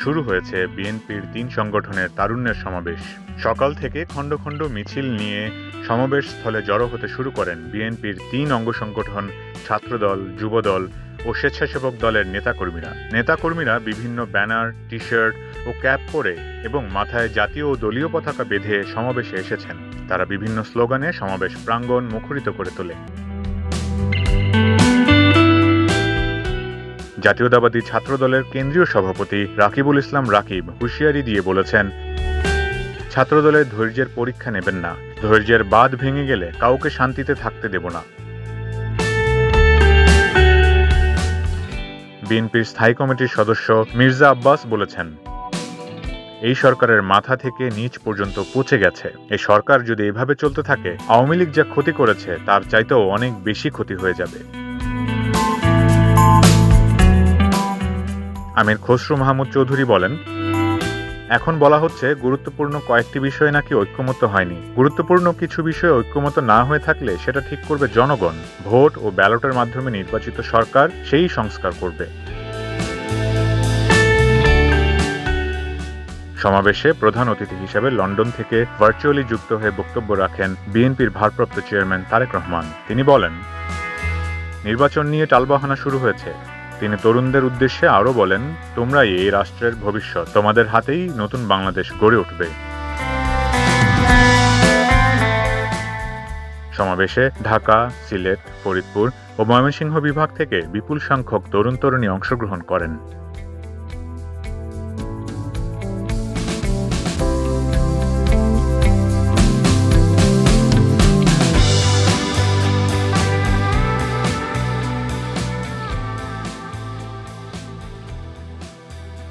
শুরু হয়েছে বিএনপির ৩ সংগঠনের তারুণ্যের সমাবেশ। সকাল থেকে খণ্ড খণ্ড মিছিল নিয়ে সমাবেশ স্থলে জড়ো হতে শুরু করেন বিএনপির ৩ অঙ্গ সংগঠন, ছাত্রদল, যুবদল ও স্বেচ্ছাসেবক দলের নেতাকর্মীরা বিভিন্ন ব্যানার, টি-শার্ট ও ক্যাপ পরে এবং মাথায় জাতীয় ও দলীয় পতাকা বেঁধে সমাবেশে এসেছেন। তারা বিভিন্ন স্লোগানে সমাবেশ প্রাঙ্গণ মুখরিত করে তোলে। জাতীয়তাবাদী ছাত্রদলের কেন্দ্রীয় সভাপতি রাকিবুল ইসলাম রাকিব হুঁশিয়ারি দিয়ে বলেছেন, ছাত্রদলের ধৈর্যের পরীক্ষা নেবেন না, ধৈর্যের বাঁধ ভেঙে গেলে কাউকে শান্তিতে থাকতে দেব না। বিএনপির স্থায়ী কমিটির সদস্য মির্জা আব্বাস বলেছেন, এই সরকারের মাথা থেকে নিচ পর্যন্ত পচে গেছে। এই সরকার যদি এভাবে চলতে থাকে, আওয়ামী লীগ যা ক্ষতি করেছে তার চাইতেও অনেক বেশি ক্ষতি হয়ে যাবে। আমির খসরু মাহমুদ চৌধুরী বলেন, এখন বলা হচ্ছে গুরুত্বপূর্ণ কয়েকটি বিষয়ে নাকি ঐক্যমত্য হয়নি। গুরুত্বপূর্ণ কিছু বিষয়ে ঐক্যমত্য না হয়ে থাকলে সেটা ঠিক করবে জনগণ। ভোট ও ব্যালটের মাধ্যমে নির্বাচিত সরকার সেই সংস্কার করবে। সমাবেশে প্রধান অতিথি হিসেবে লন্ডন থেকে ভার্চুয়ালি যুক্ত হয়ে বক্তব্য রাখেন বিএনপির ভারপ্রাপ্ত চেয়ারম্যান তারেক রহমান। তিনি বলেন, নির্বাচন নিয়ে টালবাহানা শুরু হয়েছে। তিনি তরুণদের উদ্দেশ্যে আরও বলেন, তোমরাই এই রাষ্ট্রের ভবিষ্যৎ, তোমাদের হাতেই নতুন বাংলাদেশ গড়ে উঠবে। সমাবেশে ঢাকা, সিলেট, ফরিদপুর ও ময়মনসিংহ বিভাগ থেকে বিপুল সংখ্যক তরুণ-তরুণী অংশগ্রহণ করেন।